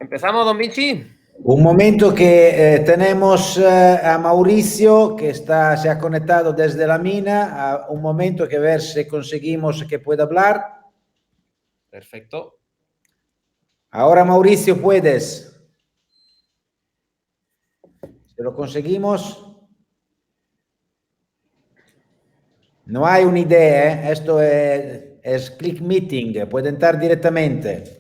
¿Empezamos, don Vinci? Un momento que tenemos a Mauricio que se ha conectado desde la mina. Un momento que ver si conseguimos que pueda hablar. Perfecto. Ahora, Mauricio, puedes. Si lo conseguimos. No hay una idea, ¿eh? Esto es click meeting, puede entrar directamente.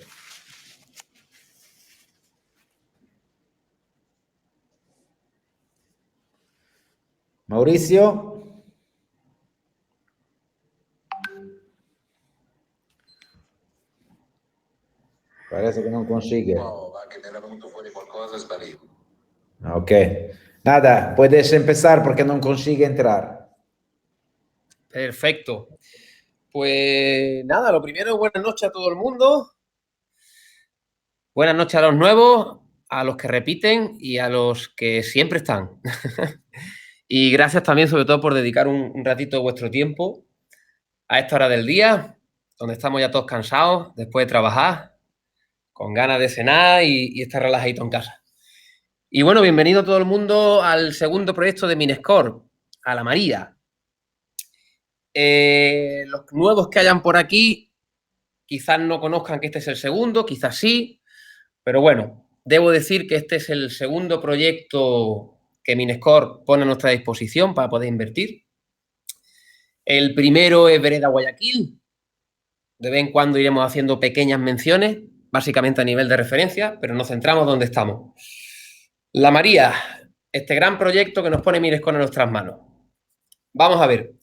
Mauricio. Parece che non consigue. No, va che mi era venuto fuori qualcosa sbaglio. Ok. Nada, puedes empezar porque no consigue entrar. Perfecto. Pues nada, lo primero, buenas noches a todo el mundo. Buenas noches a los nuevos, a los que repiten y a los que siempre están. Y gracias también, sobre todo, por dedicar un ratito de vuestro tiempo a esta hora del día, donde estamos ya todos cansados después de trabajar, con ganas de cenar y estar relajadito en casa. Y bueno, bienvenido todo el mundo al segundo proyecto de Minescore, a la María. Los nuevos que hayan por aquí quizás no conozcan que este es el segundo, quizás sí, pero bueno, debo decir que este es el segundo proyecto que Minescore pone a nuestra disposición para poder invertir. El primero es Vereda Guayaquil. De vez en cuando iremos haciendo pequeñas menciones, básicamente a nivel de referencia, pero nos centramos donde estamos. La María, este gran proyecto que nos pone Minescore en nuestras manos. Vamos a ver,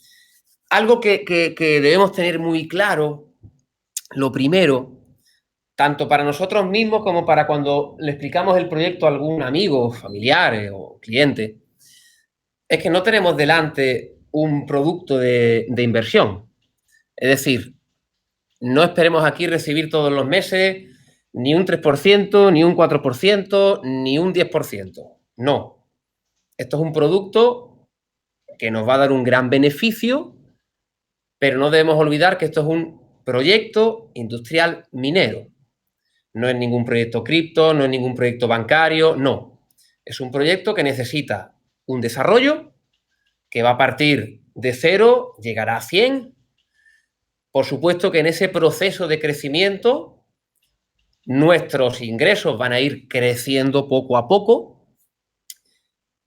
algo que debemos tener muy claro, lo primero, tanto para nosotros mismos como para cuando le explicamos el proyecto a algún amigo, familiar o cliente, es que no tenemos delante un producto de inversión. Es decir, no esperemos aquí recibir todos los meses ni un 3%, ni un 4%, ni un 10%. No. Esto es un producto que nos va a dar un gran beneficio, pero no debemos olvidar que esto es un proyecto industrial minero. No es ningún proyecto cripto, no es ningún proyecto bancario, no. Es un proyecto que necesita un desarrollo que va a partir de 0, llegará a 100. Por supuesto que en ese proceso de crecimiento nuestros ingresos van a ir creciendo poco a poco.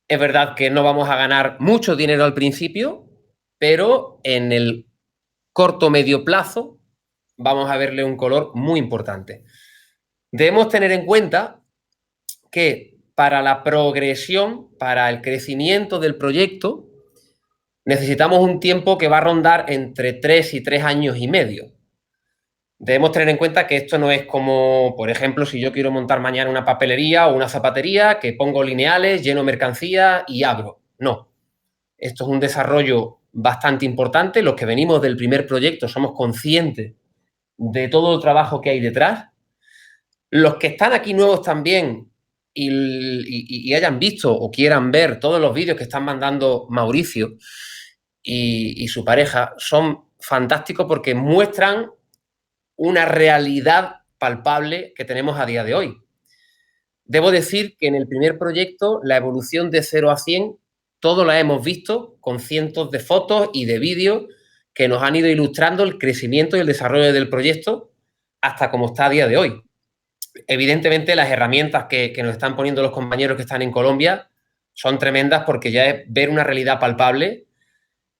Es verdad que no vamos a ganar mucho dinero al principio, pero en el corto medio plazo vamos a verle un color muy importante. Debemos tener en cuenta que para la progresión, para el crecimiento del proyecto, necesitamos un tiempo que va a rondar entre 3 y 3 años y medio. Debemos tener en cuenta que esto no es como, por ejemplo, si yo quiero montar mañana una papelería o una zapatería, que pongo lineales, lleno mercancía y abro. No. Esto es un desarrollo bastante importante. Los que venimos del primer proyecto somos conscientes de todo el trabajo que hay detrás. Los que están aquí nuevos también y hayan visto o quieran ver todos los vídeos que están mandando Mauricio y su pareja son fantásticos porque muestran una realidad palpable que tenemos a día de hoy. Debo decir que en el primer proyecto la evolución de 0 a 100 todo la hemos visto con cientos de fotos y de vídeos que nos han ido ilustrando el crecimiento y el desarrollo del proyecto hasta como está a día de hoy. Evidentemente las herramientas que nos están poniendo los compañeros que están en Colombia son tremendas porque ya es ver una realidad palpable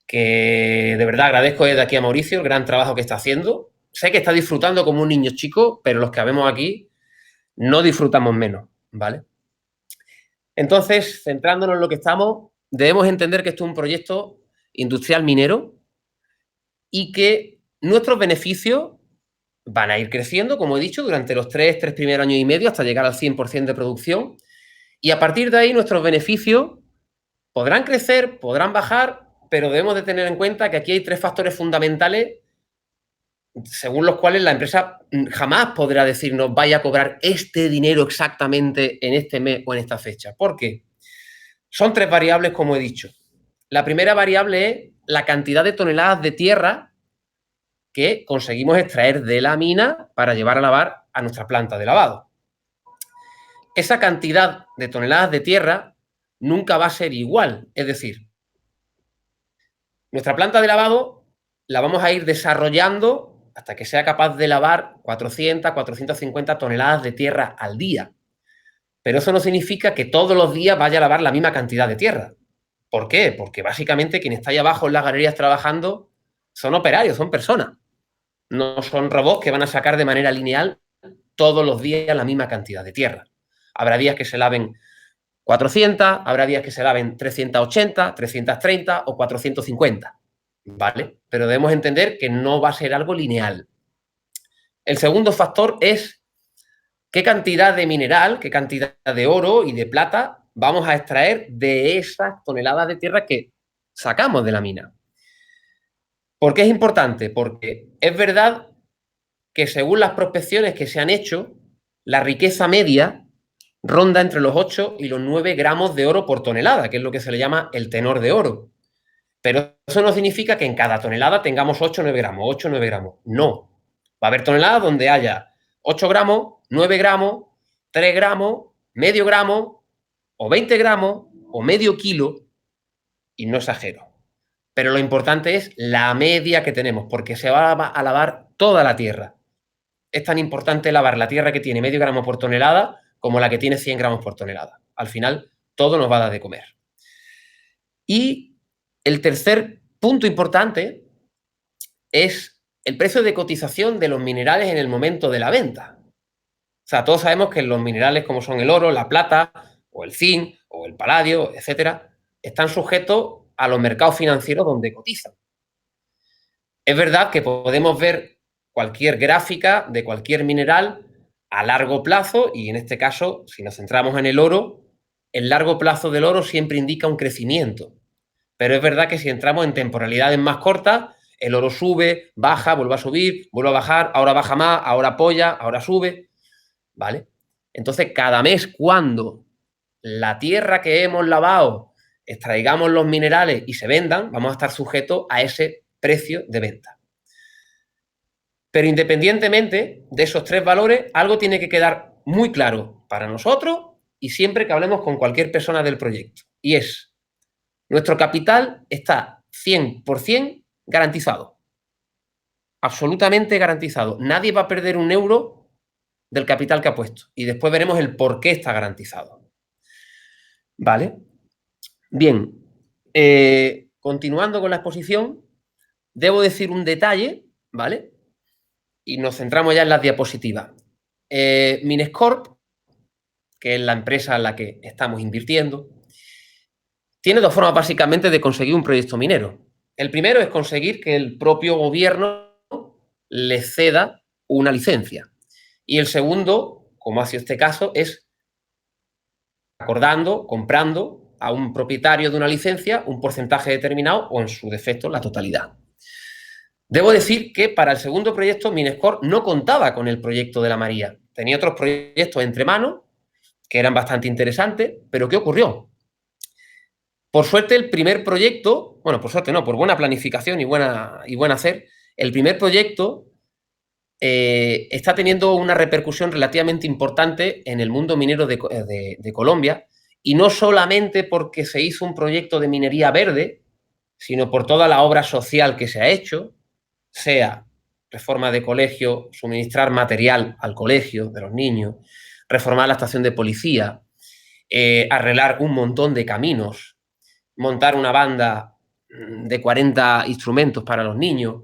que de verdad agradezco desde aquí a Mauricio el gran trabajo que está haciendo. Sé que está disfrutando como un niño chico, pero los que vemos aquí no disfrutamos menos, ¿vale? Entonces, centrándonos en lo que estamos, debemos entender que esto es un proyecto industrial minero y que nuestros beneficios van a ir creciendo, como he dicho, durante los 3 primeros años y medio hasta llegar al 100% de producción. Y a partir de ahí nuestros beneficios podrán crecer, podrán bajar, pero debemos de tener en cuenta que aquí hay 3 factores fundamentales según los cuales la empresa jamás podrá decirnos vaya a cobrar este dinero exactamente en este mes o en esta fecha. ¿Por qué? Son 3 variables, como he dicho. La primera variable es la cantidad de toneladas de tierra que conseguimos extraer de la mina para llevar a lavar a nuestra planta de lavado. esa cantidad de toneladas de tierra nunca va a ser igual. Es decir, nuestra planta de lavado la vamos a ir desarrollando hasta que sea capaz de lavar 400, 450 toneladas de tierra al día. Pero eso no significa que todos los días vaya a lavar la misma cantidad de tierra. ¿Por qué? Porque básicamente quien está ahí abajo en las galerías trabajando son operarios, son personas. No son robots que van a sacar de manera lineal todos los días la misma cantidad de tierra. Habrá días que se laven 400, habrá días que se laven 380, 330 o 450, ¿vale? Pero debemos entender que no va a ser algo lineal. El segundo factor es qué cantidad de mineral, qué cantidad de oro y de plata vamos a extraer de esas toneladas de tierra que sacamos de la mina. ¿Por qué es importante? Porque es verdad que según las prospecciones que se han hecho, la riqueza media ronda entre los 8 y los 9 gramos de oro por tonelada, que es lo que se le llama el tenor de oro. Pero eso no significa que en cada tonelada tengamos 8 o 9 gramos, 8 o 9 gramos. No. Va a haber toneladas donde haya 8 gramos, 9 gramos, 3 gramos, medio gramo, o 20 gramos, o medio kilo, y no exagero. Pero lo importante es la media que tenemos, porque se va a lavar toda la tierra. Es tan importante lavar la tierra que tiene medio gramo por tonelada como la que tiene 100 gramos por tonelada. Al final, todo nos va a dar de comer. Y el tercer punto importante es el precio de cotización de los minerales en el momento de la venta. O sea, todos sabemos que los minerales como son el oro, la plata, o el zinc, o el paladio, etcétera, están sujetos a los mercados financieros donde cotizan. Es verdad que podemos ver cualquier gráfica de cualquier mineral a largo plazo, y en este caso, si nos centramos en el oro, el largo plazo del oro siempre indica un crecimiento. Pero es verdad que si entramos en temporalidades más cortas, el oro sube, baja, vuelve a subir, vuelve a bajar, ahora baja más, ahora apoya, ahora sube, ¿vale? Entonces, cada mes, cuando la tierra que hemos lavado, extraigamos los minerales y se vendan, vamos a estar sujetos a ese precio de venta. Pero independientemente de esos tres valores, algo tiene que quedar muy claro para nosotros y siempre que hablemos con cualquier persona del proyecto. Y es, nuestro capital está 100% garantizado. Absolutamente garantizado. Nadie va a perder un euro del capital que ha puesto. Y después veremos el por qué está garantizado. ¿Vale? Bien. Continuando con la exposición, debo decir un detalle, ¿vale? Y nos centramos ya en las diapositivas. Minescorp, que es la empresa en la que estamos invirtiendo, tiene dos formas básicamente de conseguir un proyecto minero. El primero es conseguir que el propio gobierno le ceda una licencia. Y el segundo, como ha sido este caso, es acordando, comprando a un propietario de una licencia un porcentaje determinado o, en su defecto, la totalidad. Debo decir que para el segundo proyecto Minescorp no contaba con el proyecto de la María. Tenía otros proyectos entre manos que eran bastante interesantes, pero ¿qué ocurrió? Por suerte el primer proyecto, bueno, por suerte no, por buena planificación y buen hacer, el primer proyecto está teniendo una repercusión relativamente importante en el mundo minero de Colombia, y no solamente porque se hizo un proyecto de minería verde, sino por toda la obra social que se ha hecho, sea reforma de colegio, suministrar material al colegio de los niños, reformar la estación de policía, arreglar un montón de caminos, montar una banda de 40 instrumentos para los niños,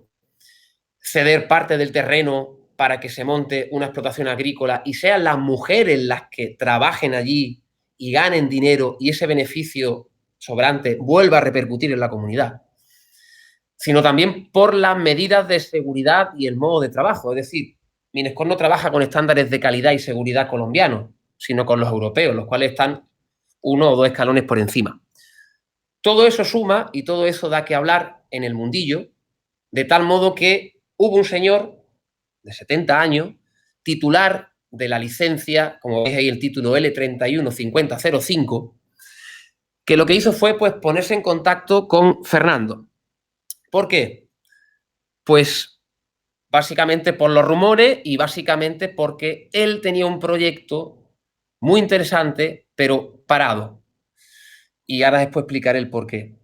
ceder parte del terreno para que se monte una explotación agrícola y sean las mujeres las que trabajen allí y ganen dinero y ese beneficio sobrante vuelva a repercutir en la comunidad, sino también por las medidas de seguridad y el modo de trabajo. Es decir, Minescorp no trabaja con estándares de calidad y seguridad colombianos, sino con los europeos, los cuales están 1 o 2 escalones por encima. Todo eso suma y todo eso da que hablar en el mundillo, de tal modo que hubo un señor de 70 años, titular de la licencia, como veis ahí el título L315005, que lo que hizo fue pues ponerse en contacto con Fernando. ¿Por qué? Pues básicamente por los rumores y básicamente porque él tenía un proyecto muy interesante, pero parado. Y ahora después explicaré el porqué.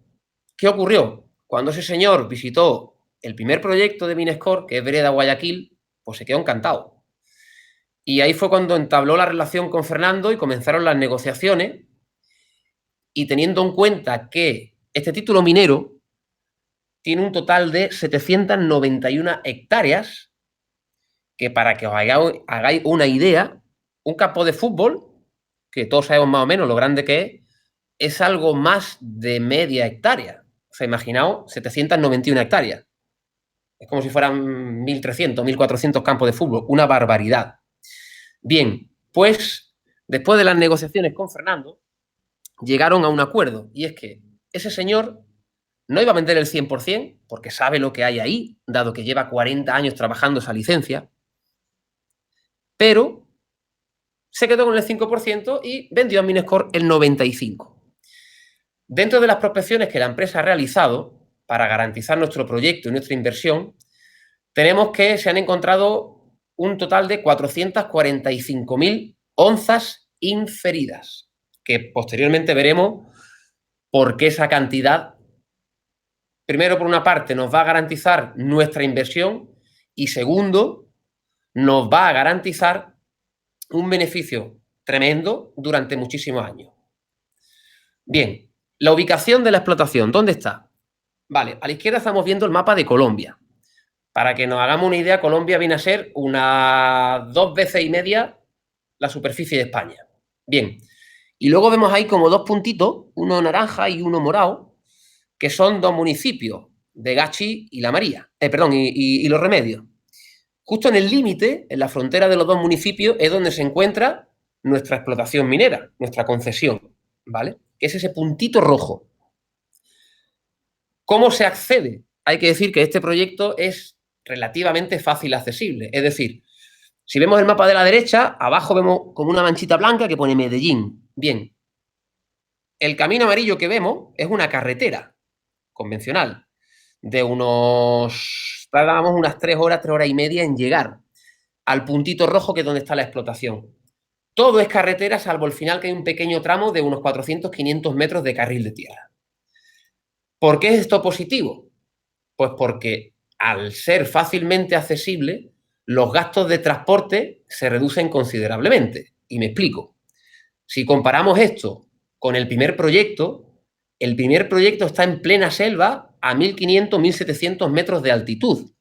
¿Qué ocurrió? Cuando ese señor visitó el primer proyecto de Minescore, que es Vereda Guayaquil, pues se quedó encantado. Y ahí fue cuando entabló la relación con Fernando y comenzaron las negociaciones. Y teniendo en cuenta que este título minero tiene un total de 791 hectáreas, que para que os hagáis una idea, un campo de fútbol, que todos sabemos más o menos lo grande que es algo más de media hectárea. O sea, imaginaos 791 hectáreas. Es como si fueran 1.300, 1.400 campos de fútbol. Una barbaridad. Bien, pues después de las negociaciones con Fernando, llegaron a un acuerdo. Y es que ese señor no iba a vender el 100% porque sabe lo que hay ahí, dado que lleva 40 años trabajando esa licencia, pero se quedó con el 5% y vendió a Minescore el 95%. Dentro de las prospecciones que la empresa ha realizado para garantizar nuestro proyecto y nuestra inversión, tenemos que se han encontrado un total de 445.000 onzas inferidas, que posteriormente veremos por qué esa cantidad, primero por una parte, nos va a garantizar nuestra inversión y segundo, nos va a garantizar un beneficio tremendo durante muchísimos años. Bien, la ubicación de la explotación, ¿dónde está? Vale, a la izquierda estamos viendo el mapa de Colombia. Para que nos hagamos una idea, Colombia viene a ser unas 2 veces y media la superficie de España. Bien, y luego vemos ahí como dos puntitos, uno naranja y uno morado, que son dos municipios, de Gachi y La María, y Los Remedios. Justo en el límite, en la frontera de los dos municipios, es donde se encuentra nuestra explotación minera, nuestra concesión, ¿vale? Que es ese puntito rojo. ¿Cómo se accede? Hay que decir que este proyecto es relativamente fácil accesible. Es decir, si vemos el mapa de la derecha, abajo vemos como una manchita blanca que pone Medellín. Bien, el camino amarillo que vemos es una carretera convencional de tardábamos unas 3 horas y media en llegar al puntito rojo que es donde está la explotación. Todo es carretera, salvo el final, que hay un pequeño tramo de unos 400, 500 metros de carril de tierra. ¿Por qué es esto positivo? Pues porque al ser fácilmente accesible, los gastos de transporte se reducen considerablemente. Y me explico. Si comparamos esto con el primer proyecto está en plena selva a 1.500, 1.700 metros de altitud.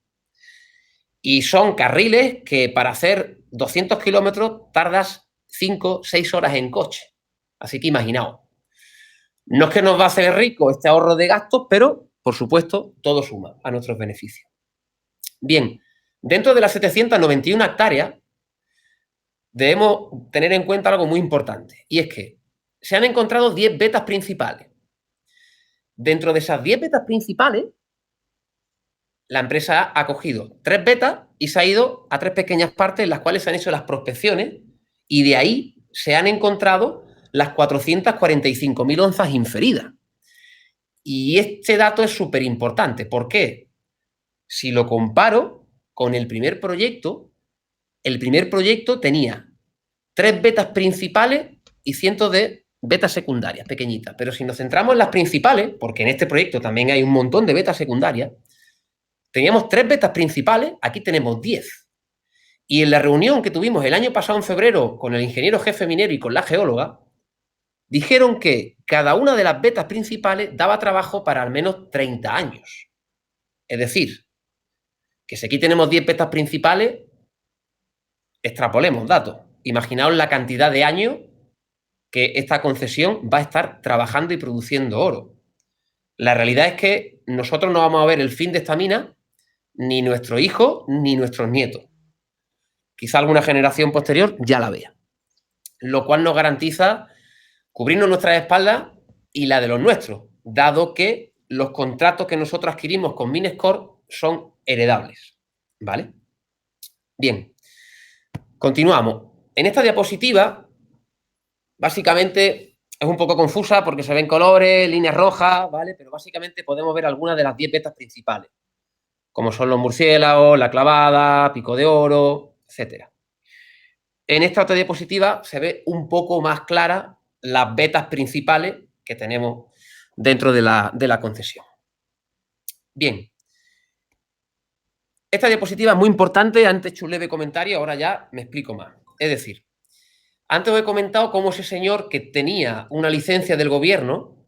Y son carriles que para hacer 200 kilómetros tardas 5, 6 horas en coche. Así que imaginaos. No es que nos va a hacer rico este ahorro de gastos, pero, por supuesto, todo suma a nuestros beneficios. Bien, dentro de las 791 hectáreas, debemos tener en cuenta algo muy importante, y es que se han encontrado 10 vetas principales. Dentro de esas 10 vetas principales, la empresa ha cogido 3 vetas y se ha ido a 3 pequeñas partes en las cuales se han hecho las prospecciones y de ahí se han encontrado las 445.000 onzas inferidas. Y este dato es súper importante. ¿Por qué? Si lo comparo con el primer proyecto tenía 3 vetas principales y cientos de vetas secundarias, pequeñitas. Pero si nos centramos en las principales, porque en este proyecto también hay un montón de vetas secundarias, teníamos 3 vetas principales, aquí tenemos 10. Y en la reunión que tuvimos el año pasado en febrero con el ingeniero jefe minero y con la geóloga, dijeron que cada una de las vetas principales daba trabajo para al menos 30 años. Es decir, que si aquí tenemos 10 vetas principales, extrapolemos datos. Imaginaos la cantidad de años que esta concesión va a estar trabajando y produciendo oro. La realidad es que nosotros no vamos a ver el fin de esta mina, ni nuestro hijo, ni nuestros nietos. Quizá alguna generación posterior ya la vea. Lo cual nos garantiza cubrirnos nuestras espaldas y la de los nuestros, dado que los contratos que nosotros adquirimos con Minescore son heredables. ¿Vale? Bien. Continuamos. En esta diapositiva, básicamente es un poco confusa porque se ven colores, líneas rojas, ¿vale? Pero básicamente podemos ver algunas de las 10 vetas principales, como son los murciélagos, la clavada, pico de oro, etc. En esta otra diapositiva se ve un poco más clara las vetas principales que tenemos dentro de la concesión. Bien. Esta diapositiva es muy importante. Antes he hecho un leve comentario, ahora ya me explico más. Es decir, antes os he comentado cómo ese señor que tenía una licencia del gobierno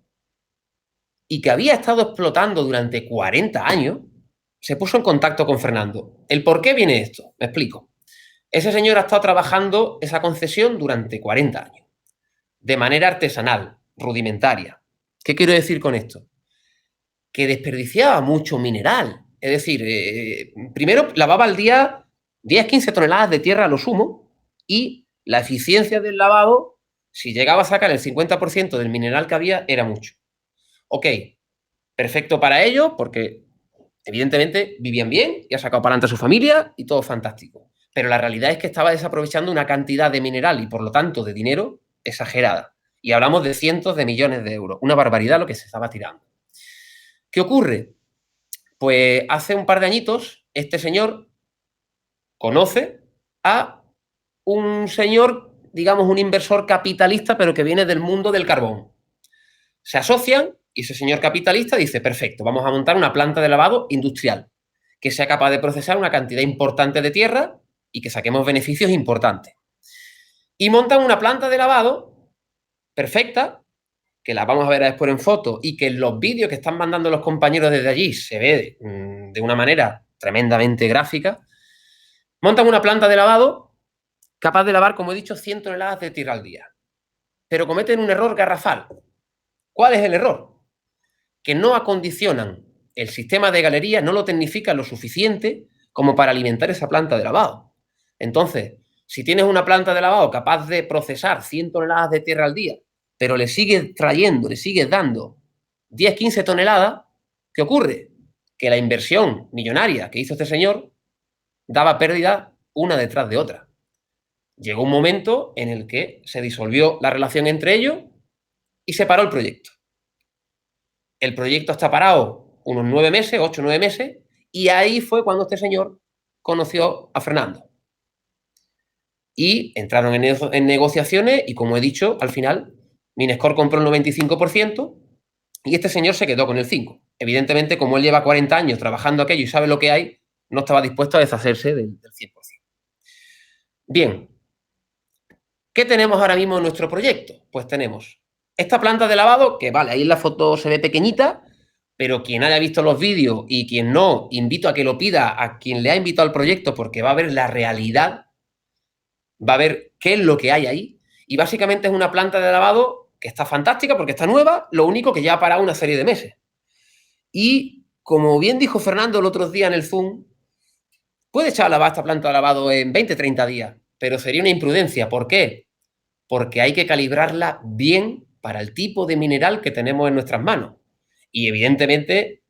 y que había estado explotando durante 40 años, se puso en contacto con Fernando. ¿El por qué viene esto? Me explico. Ese señor ha estado trabajando esa concesión durante 40 años, de manera artesanal, rudimentaria. ¿Qué quiero decir con esto? Que desperdiciaba mucho mineral. Es decir, primero lavaba al día 10-15 toneladas de tierra a lo sumo y la eficiencia del lavado, si llegaba a sacar el 50% del mineral que había, era mucho. Ok, perfecto para ellos porque evidentemente vivían bien y ha sacado para adelante a su familia y todo fantástico. Pero la realidad es que estaba desaprovechando una cantidad de mineral y por lo tanto de dinero exagerada. Y hablamos de cientos de millones de euros. Una barbaridad lo que se estaba tirando. ¿Qué ocurre? Pues hace un par de añitos este señor conoce a un señor, digamos, un inversor capitalista, pero que viene del mundo del carbón. Se asocian y ese señor capitalista dice, perfecto, vamos a montar una planta de lavado industrial que sea capaz de procesar una cantidad importante de tierra y que saquemos beneficios importantes. Y montan una planta de lavado perfecta, que la vamos a ver después en foto y que en los vídeos que están mandando los compañeros desde allí se ve de una manera tremendamente gráfica. Montan una planta de lavado capaz de lavar, como he dicho, 100 toneladas de tierra al día. Pero cometen un error garrafal. ¿Cuál es el error? Que no acondicionan el sistema de galería, no lo tecnifican lo suficiente como para alimentar esa planta de lavado. Entonces, si tienes una planta de lavado capaz de procesar 100 toneladas de tierra al día, pero le sigues trayendo, le sigues dando 10-15 toneladas, ¿qué ocurre? Que la inversión millonaria que hizo este señor daba pérdida una detrás de otra. Llegó un momento en el que se disolvió la relación entre ellos y se paró el proyecto. El proyecto está parado unos 9 meses, 8 o 9 meses, y ahí fue cuando este señor conoció a Fernando. Y entraron en negociaciones y, como he dicho, al final Minescore compró el 95% y este señor se quedó con el 5%. Evidentemente, como él lleva 40 años trabajando aquello y sabe lo que hay, no estaba dispuesto a deshacerse del 100%. Bien, ¿qué tenemos ahora mismo en nuestro proyecto? Pues tenemos esta planta de lavado, que vale, ahí en la foto se ve pequeñita, pero quien haya visto los vídeos y quien no, invito a que lo pida a quien le ha invitado al proyecto porque va a ver la realidad, va a ver qué es lo que hay ahí. Y básicamente es una planta de lavado que está fantástica porque está nueva, lo único que ya ha parado una serie de meses. Y como bien dijo Fernando el otro día en el Zoom, puede echar a lavar esta planta de lavado en 20-30 días, pero sería una imprudencia. ¿Por qué? Porque hay que calibrarla bien para el tipo de mineral que tenemos en nuestras manos. Y evidentemente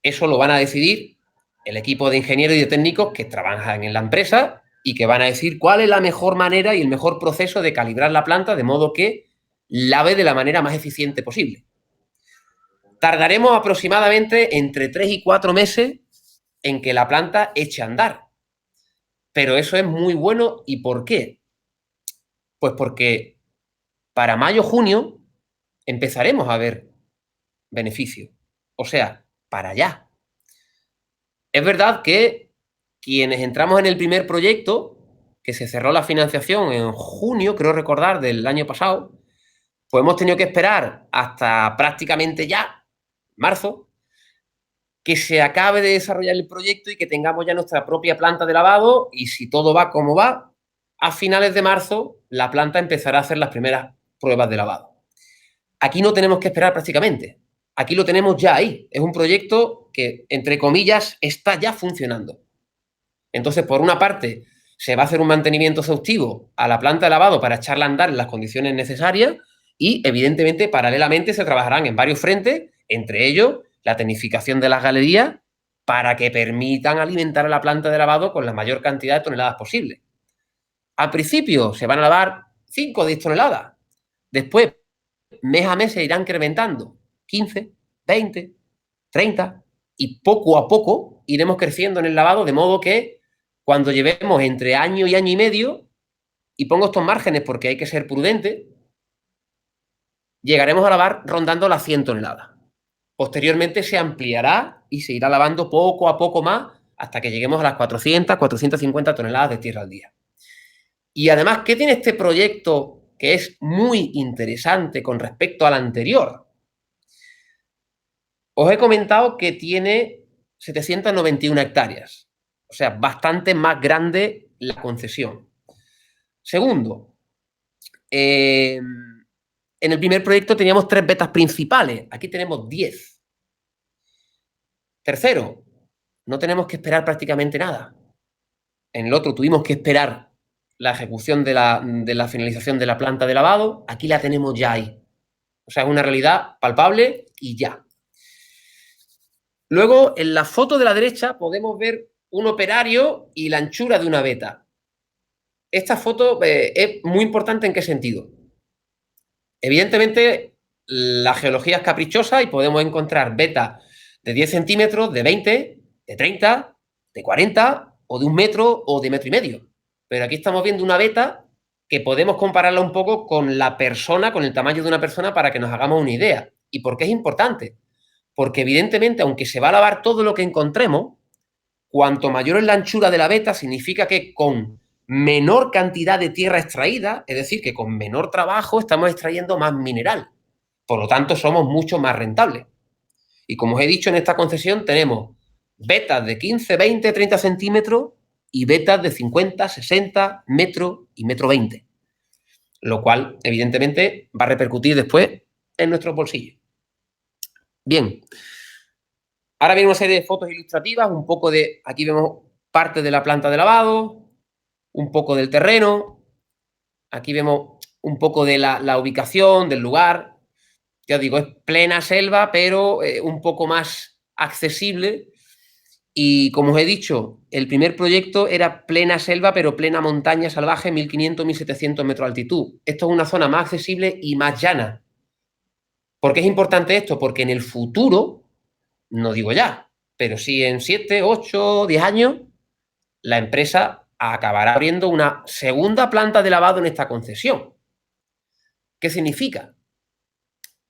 eso lo van a decidir el equipo de ingenieros y de técnicos que trabajan en la empresa y que van a decir cuál es la mejor manera y el mejor proceso de calibrar la planta de modo que lave de la manera más eficiente posible. Tardaremos aproximadamente entre 3 y 4 meses en que la planta eche a andar. Pero eso es muy bueno. ¿Y por qué? Pues porque para mayo-junio empezaremos a ver beneficio. O sea, para allá. Es verdad que quienes entramos en el primer proyecto, que se cerró la financiación en junio, creo recordar, del año pasado, pues hemos tenido que esperar hasta prácticamente ya, marzo, que se acabe de desarrollar el proyecto y que tengamos ya nuestra propia planta de lavado y si todo va como va, a finales de marzo la planta empezará a hacer las primeras pruebas de lavado. Aquí no tenemos que esperar prácticamente. Aquí lo tenemos ya ahí. Es un proyecto que, entre comillas, está ya funcionando. Entonces, por una parte, se va a hacer un mantenimiento exhaustivo a la planta de lavado para echarla a andar en las condiciones necesarias y, evidentemente, paralelamente se trabajarán en varios frentes, entre ellos la tecnificación de las galerías para que permitan alimentar a la planta de lavado con la mayor cantidad de toneladas posible. Al principio se van a lavar 5 o 10 toneladas. Después, mes a mes se irán incrementando 15, 20, 30 y poco a poco iremos creciendo en el lavado de modo que cuando llevemos entre año y medio y pongo estos márgenes porque hay que ser prudente, llegaremos a lavar rondando las 100 toneladas. Posteriormente se ampliará y se irá lavando poco a poco más hasta que lleguemos a las 400, 450 toneladas de tierra al día. Y además, ¿qué tiene este proyecto que es muy interesante con respecto al anterior? Os he comentado que tiene 791 hectáreas, o sea, bastante más grande la concesión. Segundo, en el primer proyecto teníamos 3 vetas principales, aquí tenemos 10. Tercero, no tenemos que esperar prácticamente nada. En el otro tuvimos que esperar la ejecución de la finalización de la planta de lavado, aquí la tenemos ya ahí. O sea, es una realidad palpable y ya. Luego, en la foto de la derecha podemos ver un operario y la anchura de una veta. Esta foto es muy importante. ¿En qué sentido? Evidentemente, la geología es caprichosa y podemos encontrar vetas de 10 centímetros, de 20, de 30, de 40, o de 1 metro, o de 1,5 metros. Pero aquí estamos viendo una veta que podemos compararla un poco con la persona, con el tamaño de una persona, para que nos hagamos una idea. ¿Y por qué es importante? Porque evidentemente, aunque se va a lavar todo lo que encontremos, cuanto mayor es la anchura de la veta, significa que con menor cantidad de tierra extraída, es decir, que con menor trabajo estamos extrayendo más mineral. Por lo tanto, somos mucho más rentables. Y como os he dicho, en esta concesión tenemos vetas de 15, 20, 30 centímetros y vetas de 50, 60 metros y 1,20 m. Lo cual, evidentemente, va a repercutir después en nuestros bolsillos. Bien. Ahora viene una serie de fotos ilustrativas, un poco de... Aquí vemos parte de la planta de lavado, un poco del terreno. Aquí vemos un poco de la ubicación, del lugar. Ya digo, es plena selva, pero un poco más accesible. Y como os he dicho, el primer proyecto era plena selva, pero plena montaña salvaje, 1.500, 1.700 metros de altitud. Esto es una zona más accesible y más llana. ¿Por qué es importante esto? Porque en el futuro, no digo ya, pero sí en 7, 8, 10 años, la empresa acabará abriendo una segunda planta de lavado en esta concesión. ¿Qué significa?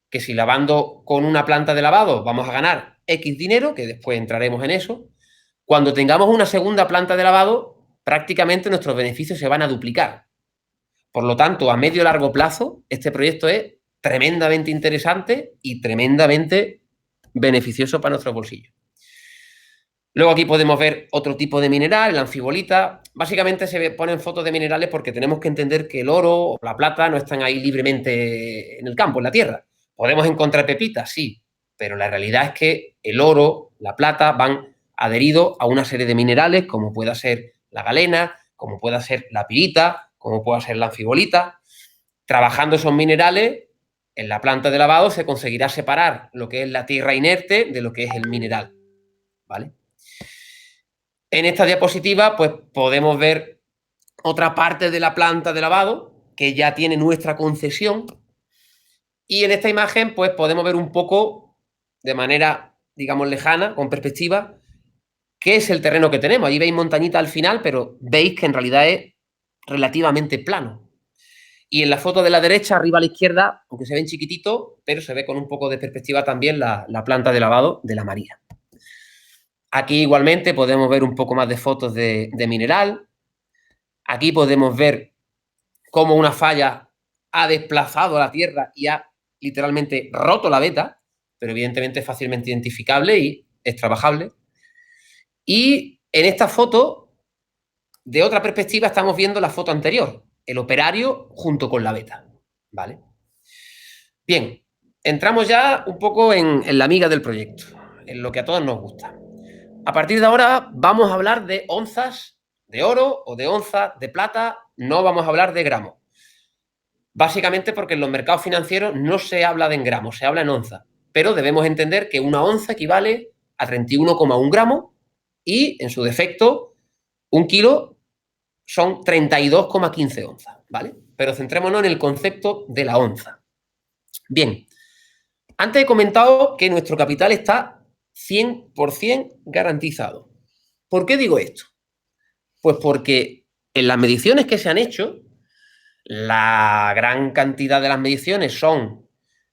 Que si lavando con una planta de lavado vamos a ganar X dinero, que después entraremos en eso, cuando tengamos una segunda planta de lavado, prácticamente nuestros beneficios se van a duplicar. Por lo tanto, a medio y largo plazo, este proyecto es tremendamente interesante y tremendamente beneficioso para nuestros bolsillos. Luego aquí podemos ver otro tipo de mineral, la anfibolita. Básicamente se ponen fotos de minerales porque tenemos que entender que el oro o la plata no están ahí libremente en el campo, en la tierra. ¿Podemos encontrar pepitas? Sí, pero la realidad es que el oro, la plata, van adheridos a una serie de minerales, como pueda ser la galena, como pueda ser la pirita, como pueda ser la anfibolita. Trabajando esos minerales, en la planta de lavado se conseguirá separar lo que es la tierra inerte de lo que es el mineral, ¿vale? En esta diapositiva, pues podemos ver otra parte de la planta de lavado que ya tiene nuestra concesión. Y en esta imagen, pues podemos ver un poco de manera, digamos, lejana, con perspectiva, qué es el terreno que tenemos. Ahí veis montañita al final, pero veis que en realidad es relativamente plano. Y en la foto de la derecha, arriba a la izquierda, aunque se ven chiquititos, pero se ve con un poco de perspectiva también la planta de lavado de la María. Aquí igualmente podemos ver un poco más de fotos de mineral. Aquí podemos ver cómo una falla ha desplazado la tierra y ha literalmente roto la veta, pero evidentemente es fácilmente identificable y es trabajable. Y en esta foto, de otra perspectiva, estamos viendo la foto anterior, el operario junto con la veta, ¿vale? Bien, entramos ya un poco en la miga del proyecto, en lo que a todos nos gusta. A partir de ahora vamos a hablar de onzas de oro o de onzas de plata, no vamos a hablar de gramos. Básicamente porque en los mercados financieros no se habla de en gramos, se habla en onzas. Pero debemos entender que una onza equivale a 31,1 gramos y, en su defecto, 1 kilo son 32,15 onzas, ¿vale? Pero centrémonos en el concepto de la onza. Bien, antes he comentado que nuestro capital está 100% garantizado. ¿Por qué digo esto? Pues porque en las mediciones que se han hecho La gran cantidad de las mediciones son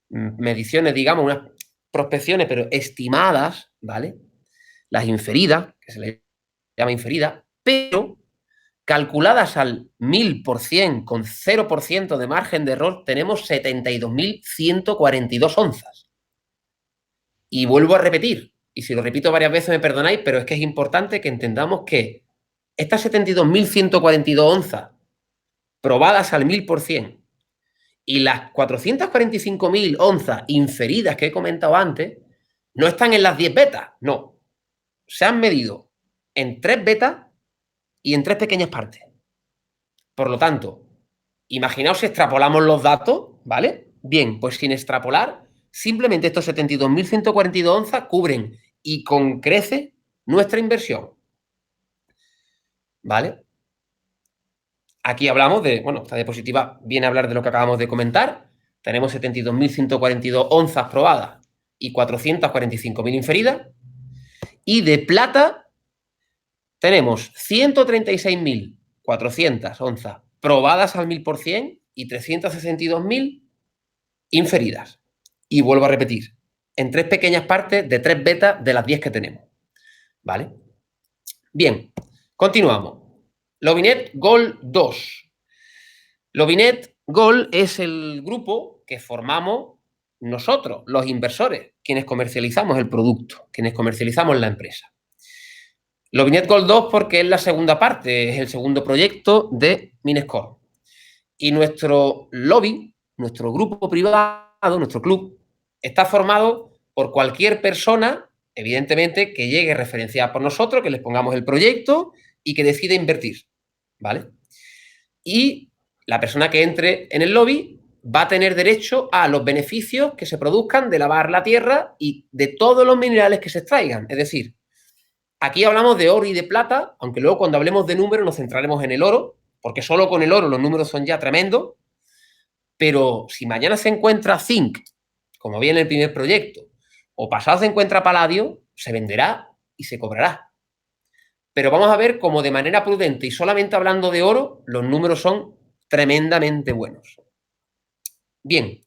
mediciones, digamos, unas prospecciones, pero estimadas, ¿vale? Las inferidas, que se les llama inferidas, pero calculadas al 1000% con 0% de margen de error, tenemos 72.142 onzas. Y vuelvo a repetir, y si lo repito varias veces me perdonáis, pero es que es importante que entendamos que estas 72.142 onzas probadas al 1000% y las 445.000 onzas inferidas que he comentado antes no están en las 10 betas, no. Se han medido en 3 betas y en 3 pequeñas partes. Por lo tanto, imaginaos si extrapolamos los datos, ¿vale? Bien, pues sin extrapolar, simplemente estos 72.142 onzas cubren y con crece nuestra inversión, ¿vale? Aquí hablamos de, bueno, esta diapositiva viene a hablar de lo que acabamos de comentar. Tenemos 72.142 onzas probadas y 445.000 inferidas. Y de plata tenemos 136.400 onzas probadas al 1000% y 362.000 inferidas. Y vuelvo a repetir, en 3 pequeñas partes de 3 betas de las 10 que tenemos. ¿Vale? Bien, continuamos. Lovinet Gold 2. Lovinet Gold es el grupo que formamos nosotros, los inversores, quienes comercializamos el producto, quienes comercializamos la empresa. Lovinet Gold 2 porque es la segunda parte, es el segundo proyecto de Minescore. Y nuestro lobby, nuestro grupo privado, nuestro club, está formado por cualquier persona, evidentemente, que llegue referenciada por nosotros, que les pongamos el proyecto y que decida invertir, ¿vale? Y la persona que entre en el lobby va a tener derecho a los beneficios que se produzcan de lavar la tierra y de todos los minerales que se extraigan. Es decir, aquí hablamos de oro y de plata, aunque luego cuando hablemos de números nos centraremos en el oro, porque solo con el oro los números son ya tremendos, pero si mañana se encuentra zinc, como viene el primer proyecto, o pasado se encuentra paladio, se venderá y se cobrará. Pero vamos a ver cómo de manera prudente y solamente hablando de oro, los números son tremendamente buenos. Bien,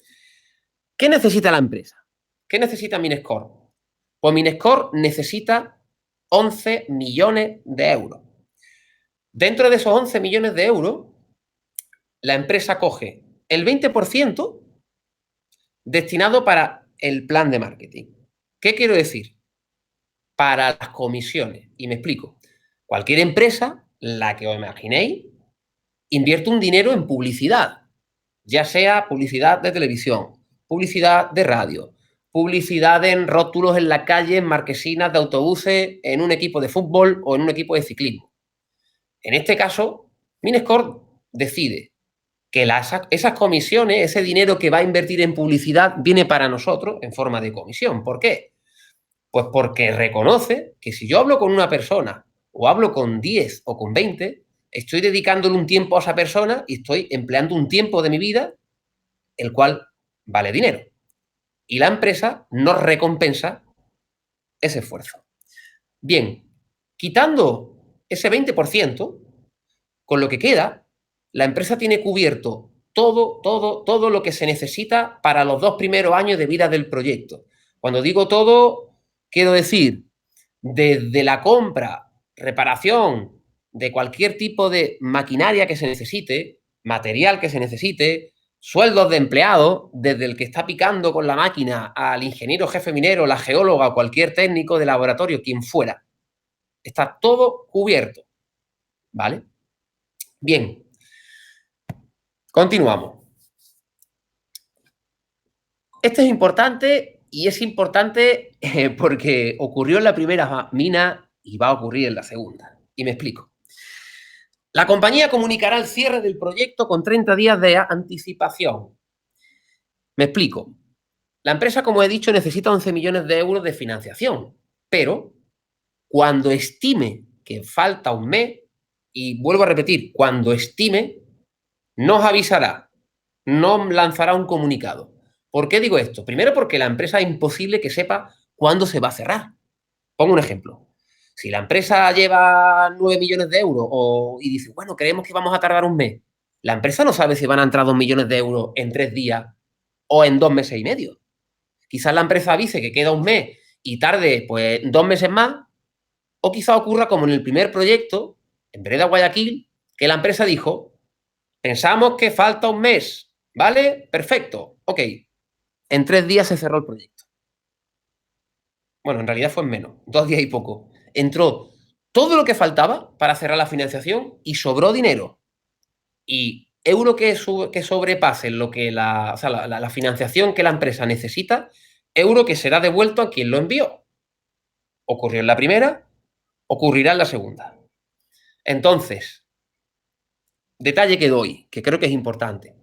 ¿qué necesita la empresa? ¿Qué necesita Minescore? Pues Minescore necesita 11 millones de euros. Dentro de esos 11 millones de euros, la empresa coge el 20% destinado para el plan de marketing. ¿Qué quiero decir? Para las comisiones. Y me explico. Cualquier empresa, la que os imaginéis, invierte un dinero en publicidad, ya sea publicidad de televisión, publicidad de radio, publicidad en rótulos en la calle, en marquesinas de autobuses, en un equipo de fútbol o en un equipo de ciclismo. En este caso, Minescore decide que esas comisiones, ese dinero que va a invertir en publicidad, viene para nosotros en forma de comisión. ¿Por qué? Pues porque reconoce que si yo hablo con una persona o hablo con 10 o con 20, estoy dedicándole un tiempo a esa persona y estoy empleando un tiempo de mi vida, el cual vale dinero. Y la empresa nos recompensa ese esfuerzo. Bien, quitando ese 20%, con lo que queda, la empresa tiene cubierto todo lo que se necesita para los 2 primeros años de vida del proyecto. Cuando digo todo, quiero decir, desde la compra, reparación de cualquier tipo de maquinaria que se necesite, material que se necesite, sueldos de empleados, desde el que está picando con la máquina al ingeniero jefe minero, la geóloga o cualquier técnico de laboratorio, quien fuera. Está todo cubierto, ¿vale? Bien, continuamos. Esto es importante y es importante porque ocurrió en la primera mina y va a ocurrir en la segunda. Y me explico. La compañía comunicará el cierre del proyecto con 30 días de anticipación. Me explico. La empresa, como he dicho, necesita 11 millones de euros de financiación, pero cuando estime que falta un mes, y vuelvo a repetir, cuando estime, nos avisará, nos lanzará un comunicado. ¿Por qué digo esto? Primero porque la empresa es imposible que sepa cuándo se va a cerrar. Pongo un ejemplo. Si la empresa lleva 9 millones de euros y dice, bueno, creemos que vamos a tardar un mes, La empresa no sabe si van a entrar 2 millones de euros en 3 días o en 2 meses y medio. Quizás la empresa avise que queda un mes y tarde pues 2 meses más, o quizá ocurra como en el primer proyecto, en Vereda Guayaquil, que la empresa dijo, pensamos que falta un mes, ¿vale? Perfecto, ok. En 3 días se cerró el proyecto. Bueno, en realidad fue en menos, 2 días y poco. Entró todo lo que faltaba para cerrar la financiación y sobró dinero. Y euro que sobrepase lo que la financiación que la empresa necesita, euro que será devuelto a quien lo envió. Ocurrió en la primera, ocurrirá en la segunda. Entonces, detalle que doy, que creo que es importante.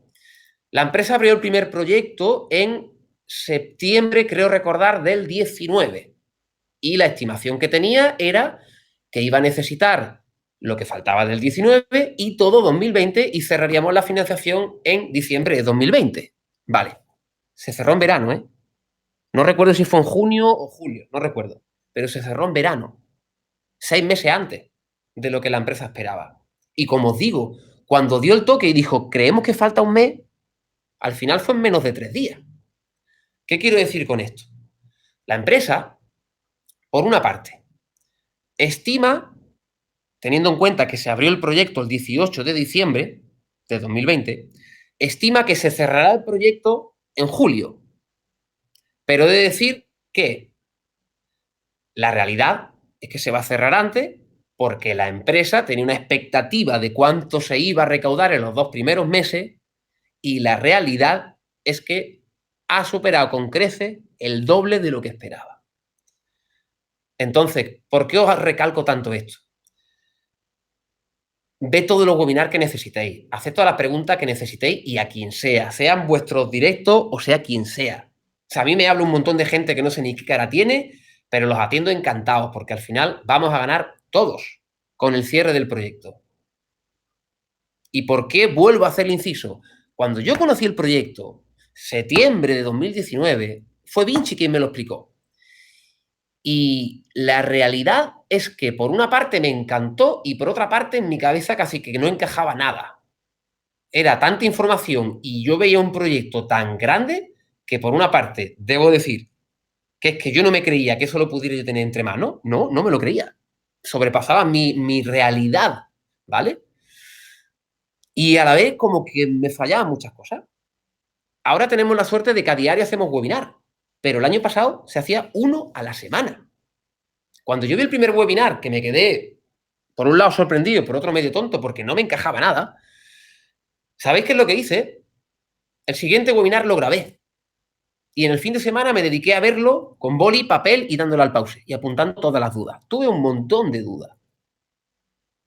La empresa abrió el primer proyecto en septiembre, creo recordar, del 19. Y la estimación que tenía era que iba a necesitar lo que faltaba del 19 y todo 2020 y cerraríamos la financiación en diciembre de 2020. Vale, se cerró en verano, ¿eh? No recuerdo si fue en junio o julio, no recuerdo, pero se cerró en verano, 6 meses antes de lo que la empresa esperaba. Y como os digo, cuando dio el toque y dijo, creemos que falta un mes, al final fue en menos de 3 días. ¿Qué quiero decir con esto? La empresa, por una parte, estima, teniendo en cuenta que se abrió el proyecto el 18 de diciembre de 2020, estima que se cerrará el proyecto en julio. Pero he de decir que la realidad es que se va a cerrar antes porque la empresa tenía una expectativa de cuánto se iba a recaudar en los 2 primeros meses y la realidad es que ha superado con creces el doble de lo que esperaba. Entonces, ¿por qué os recalco tanto esto? Ve todos los webinars que necesitéis, haced todas las preguntas que necesitéis y a quien sea, sean vuestros directos o sea quien sea. O sea, a mí me habla un montón de gente que no sé ni qué cara tiene, pero los atiendo encantados porque al final vamos a ganar todos con el cierre del proyecto. ¿Y por qué vuelvo a hacer el inciso? Cuando yo conocí el proyecto, septiembre de 2019, fue Vinci quien me lo explicó. Y la realidad es que por una parte me encantó y por otra parte en mi cabeza casi que no encajaba nada. Era tanta información y yo veía un proyecto tan grande que por una parte debo decir que es que yo no me creía que eso lo pudiera yo tener entre manos. No, no me lo creía. Sobrepasaba mi realidad, ¿vale? Y a la vez como que me fallaban muchas cosas. Ahora tenemos la suerte de que a diario hacemos webinar, pero el año pasado se hacía uno a la semana. Cuando yo vi el primer webinar, que me quedé, por un lado sorprendido, por otro medio tonto, porque no me encajaba nada, ¿sabéis qué es lo que hice? El siguiente webinar lo grabé. Y en el fin de semana me dediqué a verlo con boli, papel y dándole al pause y apuntando todas las dudas. Tuve un montón de dudas.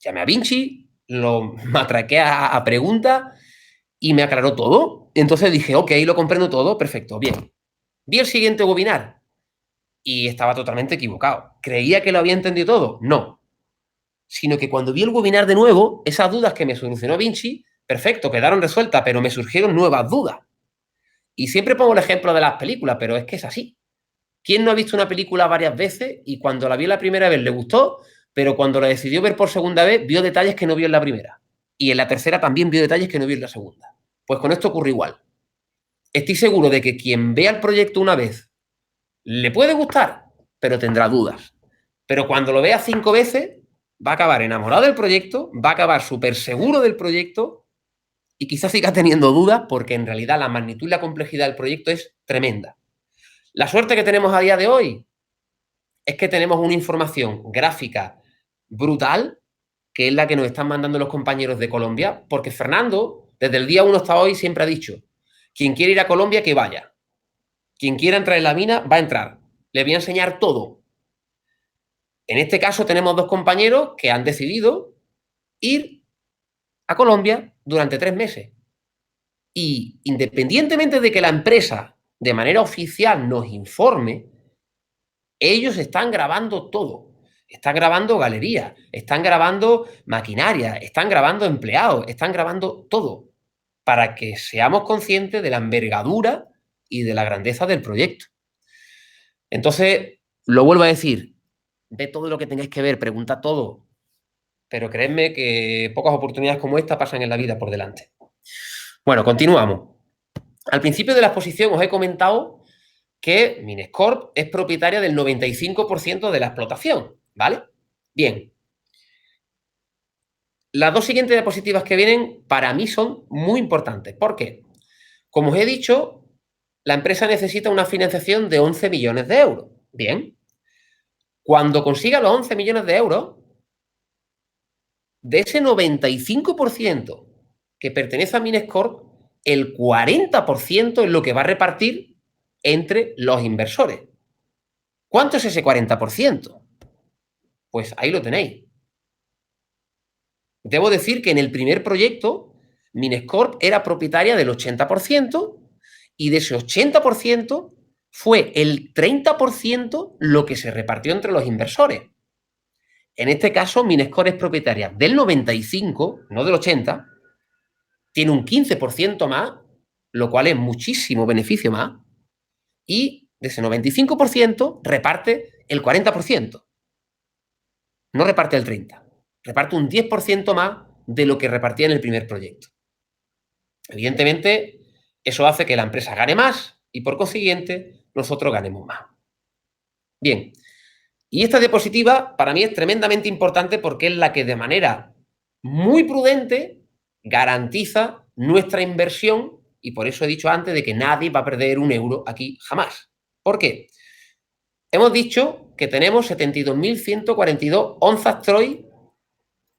Llamé a Vinci, lo matraqué a preguntas y me aclaró todo. Entonces dije, ok, lo comprendo todo, perfecto, bien. Vi el siguiente webinar y estaba totalmente equivocado. ¿Creía que lo había entendido todo? No. Sino que cuando vi el webinar de nuevo, esas dudas que me solucionó Vinci, perfecto, quedaron resueltas, pero me surgieron nuevas dudas. Y siempre pongo el ejemplo de las películas, pero es que es así. ¿Quién no ha visto una película varias veces y cuando la vio la primera vez le gustó, pero cuando la decidió ver por segunda vez vio detalles que no vio en la primera? Y en la tercera también vio detalles que no vio en la segunda. Pues con esto ocurre igual. Estoy seguro de que quien vea el proyecto una vez le puede gustar, pero tendrá dudas. Pero cuando lo vea 5 veces, va a acabar enamorado del proyecto, va a acabar súper seguro del proyecto y quizás siga teniendo dudas porque en realidad la magnitud y la complejidad del proyecto es tremenda. La suerte que tenemos a día de hoy es que tenemos una información gráfica brutal, que es la que nos están mandando los compañeros de Colombia, porque Fernando, desde el día 1 hasta hoy, siempre ha dicho, quien quiere ir a Colombia, que vaya. Quien quiera entrar en la mina, va a entrar. Le voy a enseñar todo. En este caso tenemos 2 compañeros que han decidido ir a Colombia durante 3 meses. Y independientemente de que la empresa de manera oficial nos informe, ellos están grabando todo. Están grabando galerías, están grabando maquinaria, están grabando empleados, están grabando todo para que seamos conscientes de la envergadura y de la grandeza del proyecto. Entonces, lo vuelvo a decir, ve todo lo que tengáis que ver, preguntad todo, pero creedme que pocas oportunidades como esta pasan en la vida por delante. Bueno, continuamos. Al principio de la exposición os he comentado que Minescorp es propietaria del 95% de la explotación, ¿vale? Bien. Las dos siguientes diapositivas que vienen para mí son muy importantes. ¿Por qué? Como os he dicho, la empresa necesita una financiación de 11 millones de euros. Bien. Cuando consiga los 11 millones de euros, de ese 95% que pertenece a Minescorp, el 40% es lo que va a repartir entre los inversores. ¿Cuánto es ese 40%? Pues ahí lo tenéis. Debo decir que en el primer proyecto, Minescorp era propietaria del 80% y de ese 80% fue el 30% lo que se repartió entre los inversores. En este caso, Minescorp es propietaria del 95%, no del 80%, tiene un 15% más, lo cual es muchísimo beneficio más, y de ese 95% reparte el 40%. No reparte el 30%, reparte un 10% más de lo que repartía en el primer proyecto. Evidentemente, eso hace que la empresa gane más y, por consiguiente, nosotros ganemos más. Bien, y esta diapositiva para mí es tremendamente importante porque es la que de manera muy prudente garantiza nuestra inversión y por eso he dicho antes de que nadie va a perder un euro aquí jamás. ¿Por qué? Hemos dicho que tenemos 72.142 onzas Troy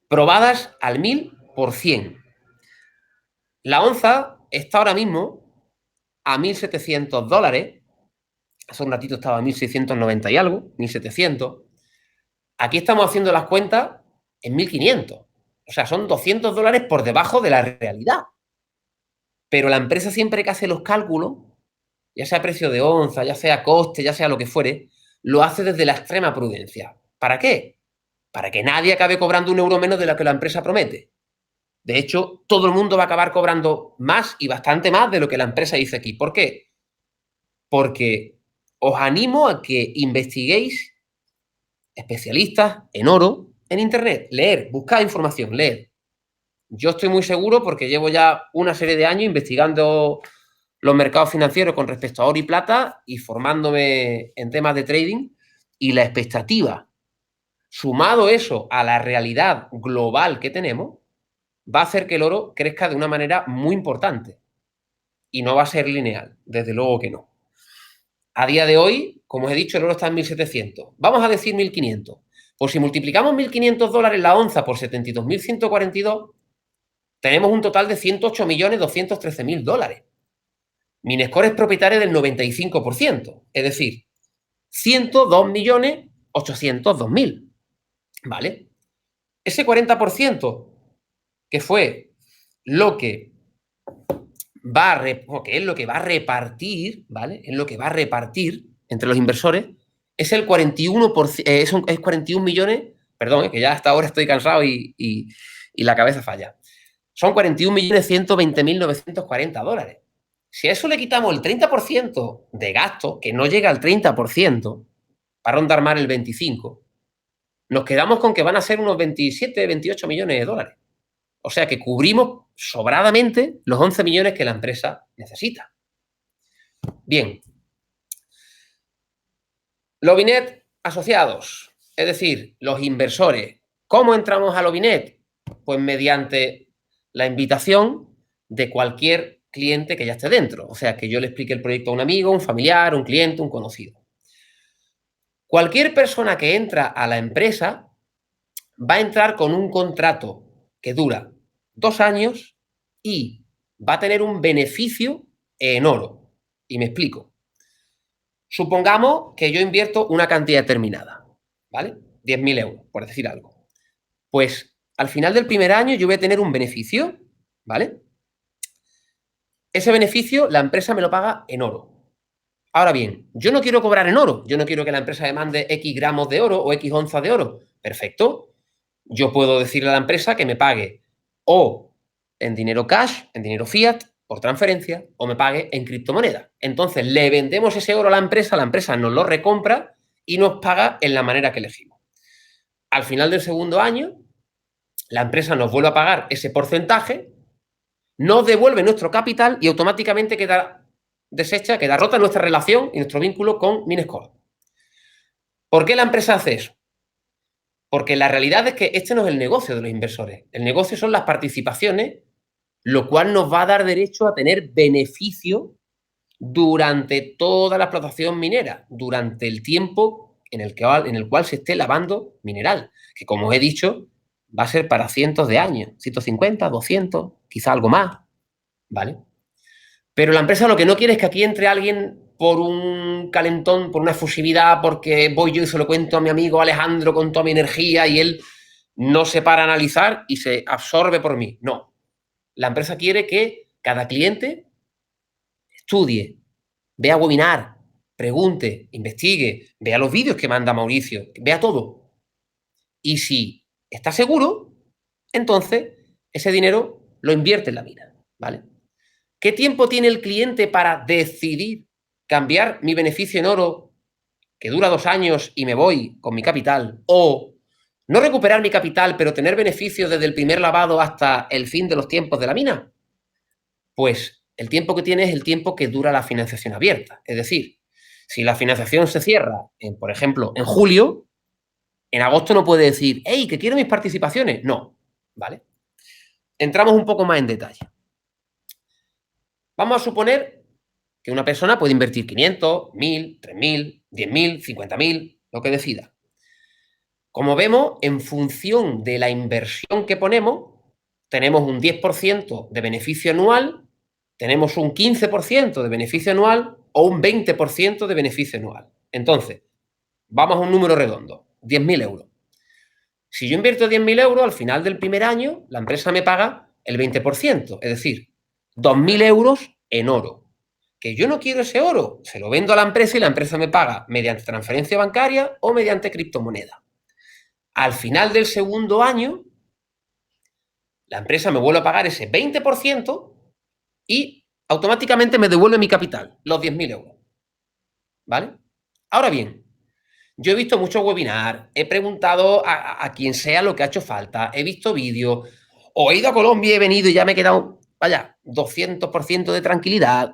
probadas al 1000%. La onza está ahora mismo a $1.700. Hace un ratito estaba a 1.690 y algo, 1.700. Aquí estamos haciendo las cuentas en 1.500. O sea, son $200 por debajo de la realidad. Pero la empresa siempre que hace los cálculos, ya sea precio de onza, ya sea coste, ya sea lo que fuere, lo hace desde la extrema prudencia. ¿Para qué? Para que nadie acabe cobrando un euro menos de lo que la empresa promete. De hecho, todo el mundo va a acabar cobrando más y bastante más de lo que la empresa dice aquí. ¿Por qué? Porque os animo a que investiguéis especialistas en oro en Internet. Leer, buscar información, leer. Yo estoy muy seguro porque llevo ya una serie de años investigando los mercados financieros con respecto a oro y plata y formándome en temas de trading y la expectativa, sumado eso a la realidad global que tenemos, va a hacer que el oro crezca de una manera muy importante y no va a ser lineal, desde luego que no. A día de hoy, como os he dicho, el oro está en 1.700. Vamos a decir 1.500. Pues si multiplicamos $1.500 la onza por 72.142, tenemos un total de $108.213.000. Minescorp es propietaria del 95%, es decir, 102.802.000. ¿Vale? Ese 40% que fue lo que es lo que va a repartir, ¿vale? Es lo que va a repartir entre los inversores, es el 41%, es 41 millones, perdón, que ya hasta ahora estoy cansado y la cabeza falla. Son 41.120.940 dólares. Si a eso le quitamos el 30% de gasto, que no llega al 30%, para rondar más el 25%, nos quedamos con que van a ser unos 27, 28 millones de dólares. O sea que cubrimos sobradamente los 11 millones que la empresa necesita. Bien. Lovinet asociados, es decir, los inversores. ¿Cómo entramos a Lovinet? Pues mediante la invitación de cualquier cliente que ya esté dentro. O sea, que yo le explique el proyecto a un amigo, un familiar, un cliente, un conocido. Cualquier persona que entra a la empresa va a entrar con un contrato que dura 2 años y va a tener un beneficio en oro. Y me explico. Supongamos que yo invierto una cantidad determinada, ¿vale? 10.000 euros, por decir algo. Pues al final del primer año yo voy a tener un beneficio, ¿vale? Ese beneficio la empresa me lo paga en oro. Ahora bien, yo no quiero cobrar en oro, yo no quiero que la empresa me mande X gramos de oro o X onzas de oro. Perfecto. Yo puedo decirle a la empresa que me pague o en dinero cash, en dinero fiat, por transferencia, o me pague en criptomoneda. Entonces le vendemos ese oro a la empresa nos lo recompra y nos paga en la manera que elegimos. Al final del segundo año, la empresa nos vuelve a pagar ese porcentaje nos devuelve nuestro capital y automáticamente queda deshecha, queda rota nuestra relación y nuestro vínculo con Minescore. ¿Por qué la empresa hace eso? Porque la realidad es que este no es el negocio de los inversores. El negocio son las participaciones, lo cual nos va a dar derecho a tener beneficio durante toda la explotación minera, durante el tiempo en el cual se esté lavando mineral, que como he dicho, va a ser para cientos de años, 150, 200, quizá algo más, ¿vale? Pero la empresa lo que no quiere es que aquí entre alguien por un calentón, por una efusividad, porque voy yo y se lo cuento a mi amigo Alejandro con toda mi energía y él no se para a analizar y se absorbe por mí. No. La empresa quiere que cada cliente estudie, vea webinar, pregunte, investigue, vea los vídeos que manda Mauricio, vea todo. Y si está seguro, entonces ese dinero lo invierte en la mina, ¿vale? ¿Qué tiempo tiene el cliente para decidir cambiar mi beneficio en oro, que dura 2 años y me voy con mi capital, o no recuperar mi capital, pero tener beneficios desde el primer lavado hasta el fin de los tiempos de la mina? Pues el tiempo que tiene es el tiempo que dura la financiación abierta. Es decir, si la financiación se cierra, por ejemplo, en julio, en agosto no puede decir, hey, que quiero mis participaciones. No, ¿vale? Entramos un poco más en detalle. Vamos a suponer que una persona puede invertir 500, 1000, 3000, 10.000, 50.000, lo que decida. Como vemos, en función de la inversión que ponemos, tenemos un 10% de beneficio anual, tenemos un 15% de beneficio anual o un 20% de beneficio anual. Entonces, vamos a un número redondo, 10.000 euros. Si yo invierto 10.000 euros, al final del primer año, la empresa me paga el 20%, es decir, 2.000 euros en oro. Que yo no quiero ese oro, se lo vendo a la empresa y la empresa me paga mediante transferencia bancaria o mediante criptomoneda. Al final del segundo año, la empresa me vuelve a pagar ese 20% y automáticamente me devuelve mi capital, los 10.000 euros. ¿Vale? Ahora bien, yo he visto muchos webinars, he preguntado a quien sea lo que ha hecho falta, he visto vídeos, o he ido a Colombia y he venido y ya me he quedado, vaya, 200% de tranquilidad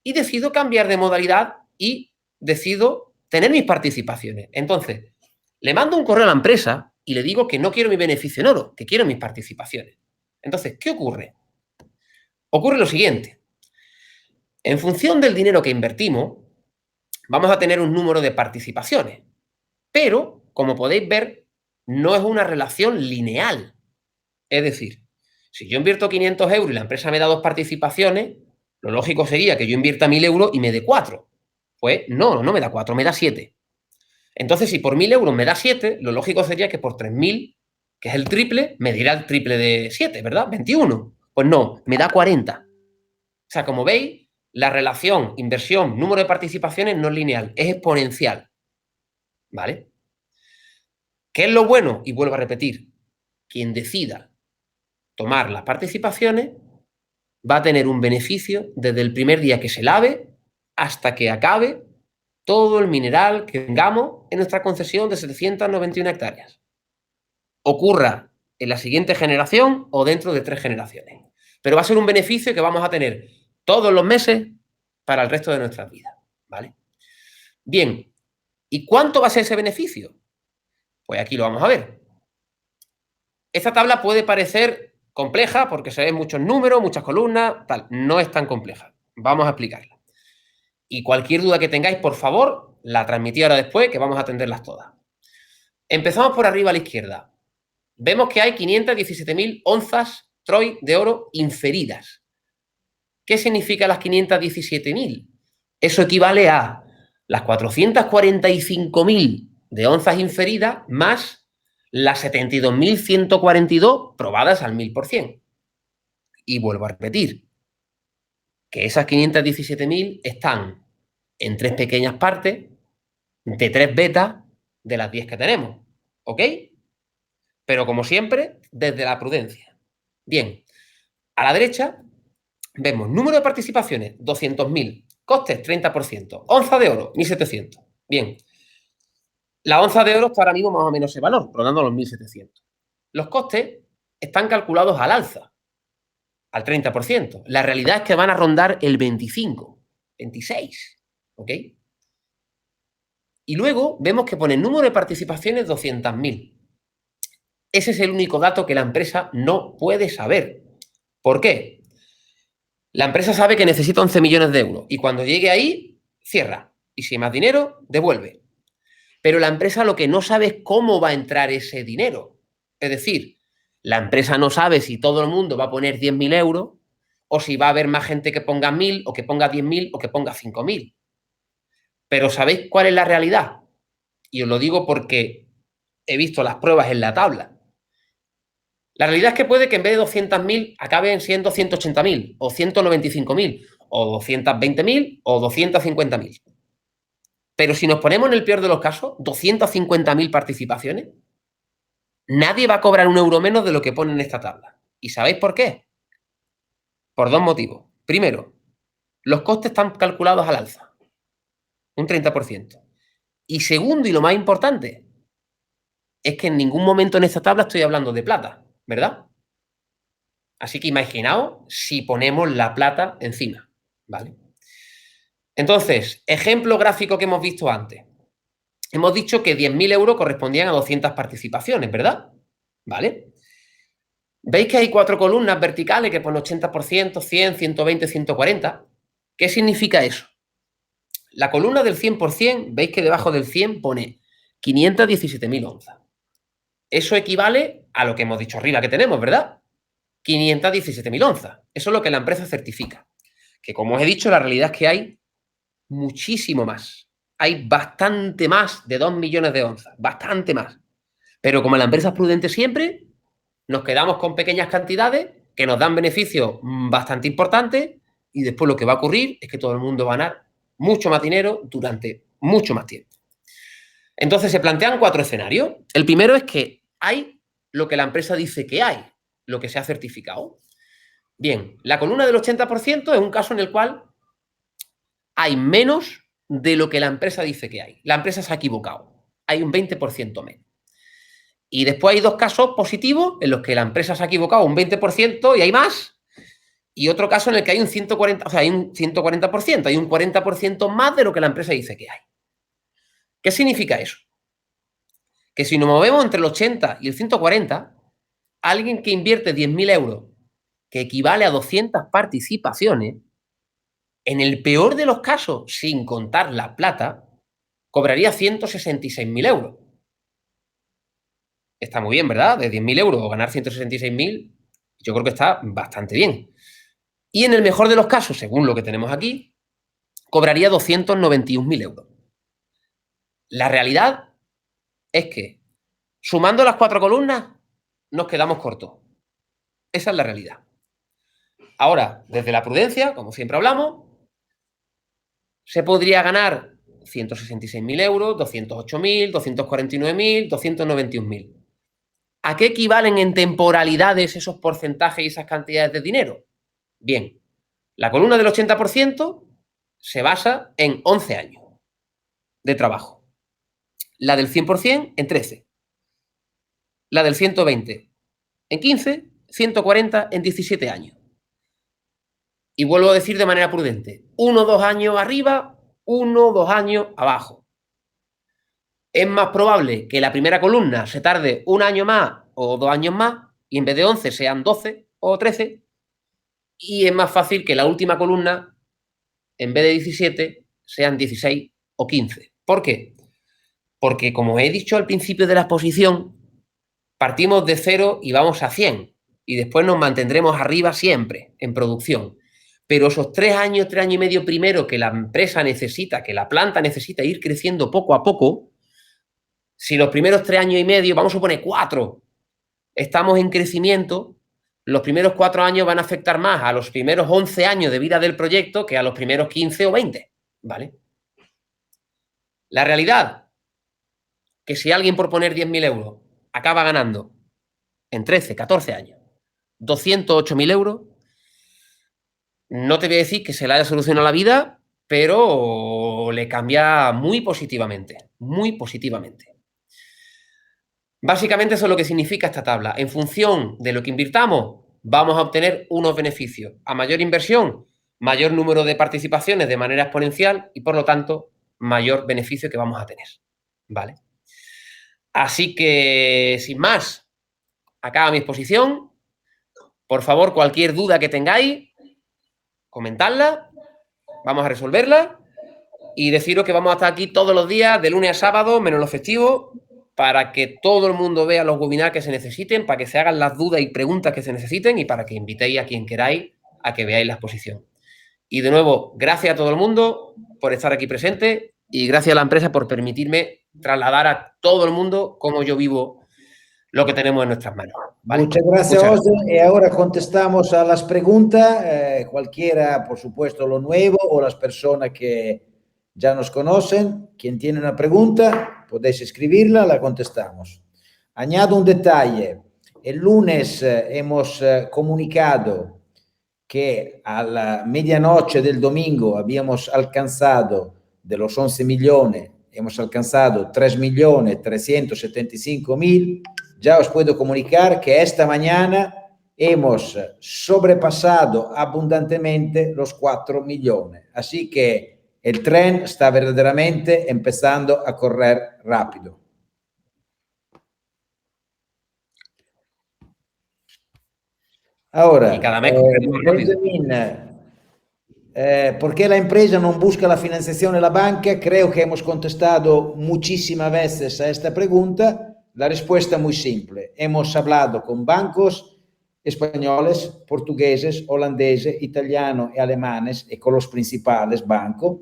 y decido cambiar de modalidad y decido tener mis participaciones. Entonces, le mando un correo a la empresa y le digo que no quiero mi beneficio en oro, que quiero mis participaciones. Entonces, ¿qué ocurre? Ocurre lo siguiente. En función del dinero que invertimos, vamos a tener un número de participaciones. Pero, como podéis ver, no es una relación lineal. Es decir, si yo invierto 500 euros y la empresa me da 2 participaciones, lo lógico sería que yo invierta 1.000 euros y me dé 4. Pues no me da 4, me da 7. Entonces, si por 1.000 euros me da 7, lo lógico sería que por 3.000, que es el triple, me dirá el triple de 7, ¿verdad? 21. Pues no, me da 40. O sea, como veis, la relación inversión, número de participaciones no es lineal, es exponencial. ¿Vale? ¿Qué es lo bueno? Y vuelvo a repetir, quien decida tomar las participaciones va a tener un beneficio desde el primer día que se lave hasta que acabe todo el mineral que tengamos en nuestra concesión de 791 hectáreas. Ocurra en la siguiente generación o dentro de 3 generaciones. Pero va a ser un beneficio que vamos a tener todos los meses para el resto de nuestras vidas. ¿Vale? Bien, ¿y cuánto va a ser ese beneficio? Pues aquí lo vamos a ver. Esta tabla puede parecer compleja porque se ven muchos números, muchas columnas, tal. No es tan compleja. Vamos a explicarla. Y cualquier duda que tengáis, por favor, la transmití ahora después, que vamos a atenderlas todas. Empezamos por arriba a la izquierda. Vemos que hay 517.000 onzas Troy de oro inferidas. ¿Qué significa las 517.000? Eso equivale a las 445.000 de onzas inferidas más las 72.142 probadas al 1000%. Y vuelvo a repetir que esas 517.000 están en 3 pequeñas partes de 3 betas de las 10 que tenemos. ¿Ok? Pero como siempre, desde la prudencia. Bien, a la derecha vemos número de participaciones, 200.000. Costes, 30%. Onza de oro, 1.700. Bien. La onza de oro está ahora mismo más o menos ese valor, rondando los 1.700. Los costes están calculados al alza. al 30%. La realidad es que van a rondar el 25, 26, ¿ok? Y luego vemos que pone el número de participaciones 200.000. Ese es el único dato que la empresa no puede saber. ¿Por qué? La empresa sabe que necesita 11 millones de euros y cuando llegue ahí, cierra. Y si hay más dinero, devuelve. Pero la empresa lo que no sabe es cómo va a entrar ese dinero. Es decir, la empresa no sabe si todo el mundo va a poner 10.000 euros o si va a haber más gente que ponga 1.000 o que ponga 10.000 o que ponga 5.000. Pero ¿sabéis cuál es la realidad? Y os lo digo porque he visto las pruebas en la tabla. La realidad es que puede que en vez de 200.000 acaben siendo 180.000 o 195.000 o 220.000 o 250.000. Pero si nos ponemos en el peor de los casos, 250.000 participaciones, nadie va a cobrar un euro menos de lo que pone en esta tabla. ¿Y sabéis por qué? Por dos motivos. Primero, los costes están calculados al alza, un 30%. Y segundo, y lo más importante, es que en ningún momento en esta tabla estoy hablando de plata, ¿verdad? Así que imaginaos si ponemos la plata encima, ¿vale? Entonces, ejemplo gráfico que hemos visto antes. Hemos dicho que 10.000 euros correspondían a 200 participaciones, ¿verdad? ¿Vale? ¿Veis que hay 4 columnas verticales que ponen 80%, 100, 120, 140? ¿Qué significa eso? La columna del 100%, veis que debajo del 100 pone 517.000 onzas. Eso equivale a lo que hemos dicho arriba que tenemos, ¿verdad? 517.000 onzas. Eso es lo que la empresa certifica. Que como os he dicho, la realidad es que hay muchísimo más. Hay bastante más de 2 millones de onzas. Bastante más. Pero como la empresa es prudente siempre, nos quedamos con pequeñas cantidades que nos dan beneficios bastante importantes y después lo que va a ocurrir es que todo el mundo va a ganar mucho más dinero durante mucho más tiempo. Entonces se plantean 4 escenarios. El primero es que hay lo que la empresa dice que hay, lo que se ha certificado. Bien, la columna del 80% es un caso en el cual hay menos de lo que la empresa dice que hay. La empresa se ha equivocado. Hay un 20% menos. Y después hay 2 casos positivos en los que la empresa se ha equivocado un 20% y hay más. Y otro caso en el que hay un 140%, o sea, hay un 140%, hay un 40% más de lo que la empresa dice que hay. ¿Qué significa eso? Que si nos movemos entre el 80 y el 140, alguien que invierte 10.000 euros, que equivale a 200 participaciones, en el peor de los casos, sin contar la plata, cobraría 166.000 euros. Está muy bien, ¿verdad? De 10.000 euros ganar 166.000, yo creo que está bastante bien. Y en el mejor de los casos, según lo que tenemos aquí, cobraría 291.000 euros. La realidad es que, sumando las 4 columnas, nos quedamos cortos. Esa es la realidad. Ahora, desde la prudencia, como siempre hablamos, se podría ganar 166.000 euros, 208.000, 249.000, 291.000. ¿A qué equivalen en temporalidades esos porcentajes y esas cantidades de dinero? Bien, la columna del 80% se basa en 11 años de trabajo. La del 100% en 13. La del 120 en 15, 140 en 17 años. Y vuelvo a decir de manera prudente, 1 o 2 años arriba, 1 o 2 años abajo. Es más probable que la primera columna se tarde 1 año más o 2 años más y en vez de 11 sean 12 o 13. Y es más fácil que la última columna, en vez de 17, sean 16 o 15. ¿Por qué? Porque, como he dicho al principio de la exposición, partimos de 0 y vamos a 100. Y después nos mantendremos arriba siempre, en producción. Pero esos 3 años, 3 años y medio primero que la empresa necesita, que la planta necesita ir creciendo poco a poco, si los primeros 3 años y medio, vamos a poner 4, estamos en crecimiento, los primeros 4 años van a afectar más a los primeros 11 años de vida del proyecto que a los primeros 15 o 20, ¿vale? La realidad, que si alguien por poner 10.000 euros acaba ganando en 13, 14 años 208.000 euros, no te voy a decir que se le haya solucionado la vida, pero le cambia muy positivamente, muy positivamente. Básicamente eso es lo que significa esta tabla. En función de lo que invirtamos, vamos a obtener unos beneficios. A mayor inversión, mayor número de participaciones de manera exponencial y, por lo tanto, mayor beneficio que vamos a tener. ¿Vale? Así que, sin más, acaba mi exposición. Por favor, cualquier duda que tengáis, comentadla, vamos a resolverla y deciros que vamos a estar aquí todos los días, de lunes a sábado, menos los festivos, para que todo el mundo vea los webinars que se necesiten, para que se hagan las dudas y preguntas que se necesiten y para que invitéis a quien queráis a que veáis la exposición. Y de nuevo, gracias a todo el mundo por estar aquí presente y gracias a la empresa por permitirme trasladar a todo el mundo cómo yo vivo lo que tenemos en nuestras manos. ¿Vale? Muchas gracias, José. Y ahora contestamos a las preguntas. Cualquiera, por supuesto, lo nuevo o las personas que ya nos conocen. Quien tiene una pregunta, podéis escribirla, la contestamos. Añado un detalle. El lunes hemos comunicado que a la medianoche del domingo habíamos alcanzado de los 11 millones, hemos alcanzado 3.375.000. Ya os puedo comunicar que esta mañana hemos sobrepasado abundantemente los 4 millones. Así que el tren está verdaderamente empezando a correr rápido. Ahora, y cada mes corremos rápido. ¿Por qué la empresa no busca la financiación en la banca? Creo que hemos contestado muchísimas veces a esta pregunta. La respuesta es muy simple. Hemos hablado con bancos españoles, portugueses, holandeses, italianos y alemanes y con los principales bancos.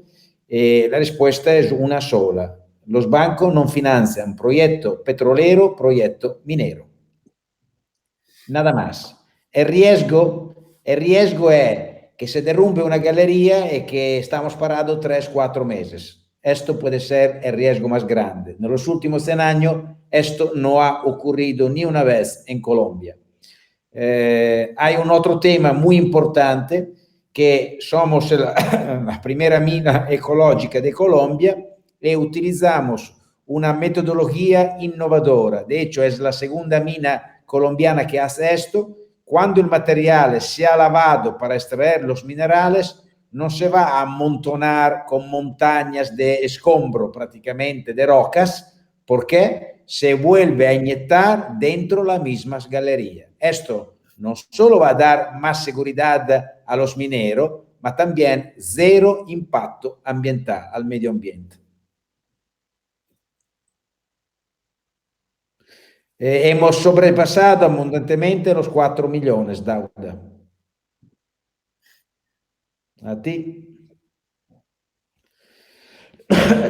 La respuesta es una sola. Los bancos no financian proyecto petrolero, proyecto minero. Nada más. El riesgo es que se derrumbe una galería y que estamos parados 3-4 meses. Esto puede ser el riesgo más grande. En los últimos 100 años, esto no ha ocurrido ni una vez en Colombia. Hay un otro tema muy importante, que somos la primera mina ecológica de Colombia y utilizamos una metodología innovadora. De hecho, es la segunda mina colombiana que hace esto. Cuando el material se ha lavado para extraer los minerales, no se va a amontonar con montañas de escombro, prácticamente de rocas, porque se vuelve a inyectar dentro las mismas galerías. Esto no solo va a dar más seguridad a los mineros, pero también cero impacto ambiental al medio ambiente. Hemos sobrepasado abundantemente los 4 millones, Dauda. A ti.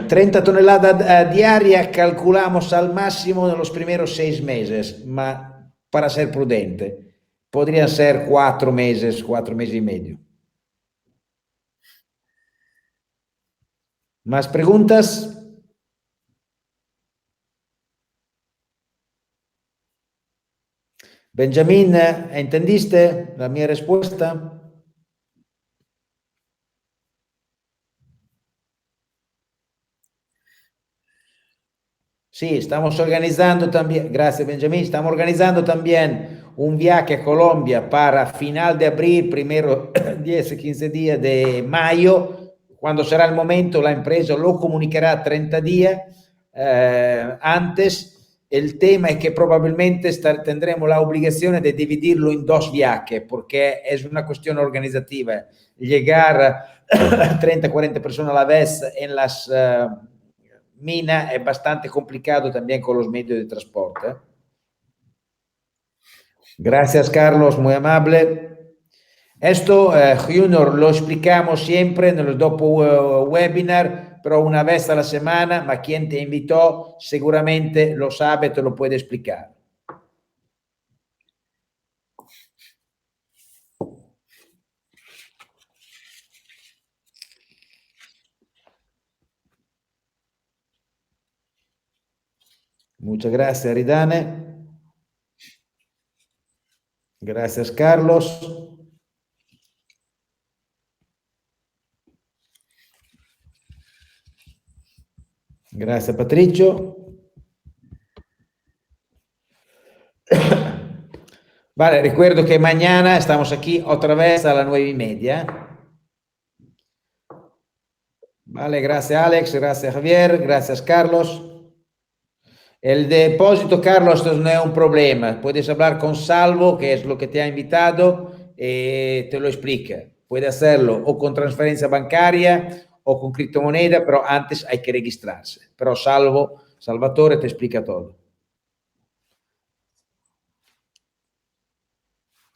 30 toneladas diarias calculamos al máximo en los primeros 6 meses, ma para ser prudente, podrían ser 4 meses, 4 meses y medio. ¿Más preguntas? Benjamín, ¿entendiste la mi respuesta? Sí, estamos organizando también, gracias Benjamín, estamos organizando también un viaje a Colombia para final de abril, primero 10-15 días de mayo. Cuando será el momento, la empresa lo comunicará 30 días antes. El tema es que probablemente tendremos la obligación de dividirlo en 2 viajes, porque es una cuestión organizativa. Llegar a 30-40 personas a la vez en las minas es bastante complicado también con los medios de transporte. Gracias, Carlos, muy amable. Esto, Junior, lo explicamos siempre en los dopo webinar, pero una vez a la semana, ma quien te invitó seguramente lo sabe, te lo puede explicar. Muchas gracias, Aridane. Gracias, Carlos. Gracias, Patricio. Vale, recuerdo que mañana estamos aquí otra vez a las 9:30. Vale, gracias Alex, gracias Javier, gracias Carlos. El depósito, Carlos, no es un problema. Puedes hablar con Salvo, que es lo que te ha invitado, te lo explica. Puede hacerlo o con transferencia bancaria o con criptomoneda, pero antes hay que registrarse. Pero Salvatore te explica todo.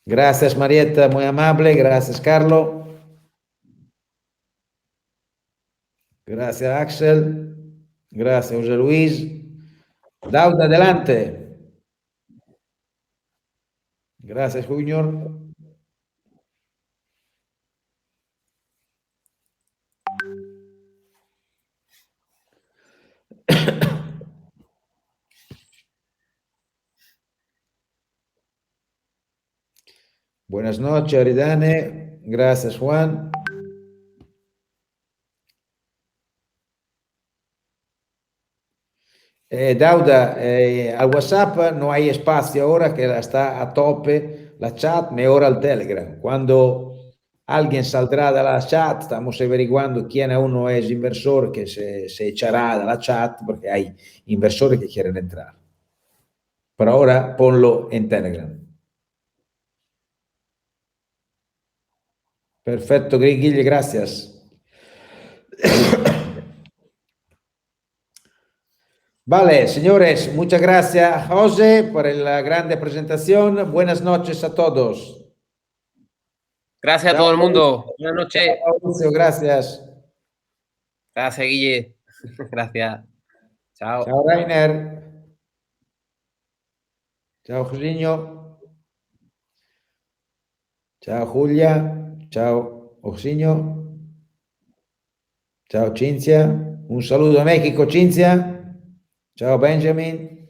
Gracias, Marietta, muy amable. Gracias, Carlos. Gracias, Axel. Gracias, José Luis. Dauda, adelante. Gracias, Junior. Buenas noches, Aridane. Gracias, Juan. Dauda, al WhatsApp no hay espacio ahora que está a tope la chat, mejor al Telegram. Cuando alguien saldrá de la chat, estamos averiguando quién aún no es inversor que se echará de la chat porque hay inversores que quieren entrar. Pero ahora ponlo en Telegram. Perfecto, Guille, gracias. Vale, señores, muchas gracias, José, por la grande presentación. Buenas noches a todos. Gracias a Chao, todo el mundo. Buenas chao, noches. Mauricio, gracias. Gracias, Guille. Gracias. Chao. Ciao Rainer. Ciao Josinho. Ciao Julia. Ciao Osinho. Ciao Cinzia. Un saludo a México, Cinzia. Ciao Benjamin.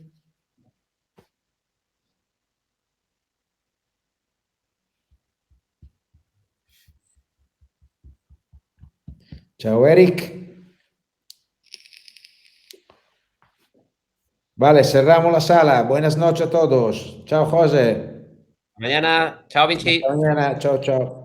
Ciao Eric. Vale, cerramos la sala. Buenas noches a todos. Ciao José. Mañana. Chao, Hasta Vinci. mañana. Ciao, ciao.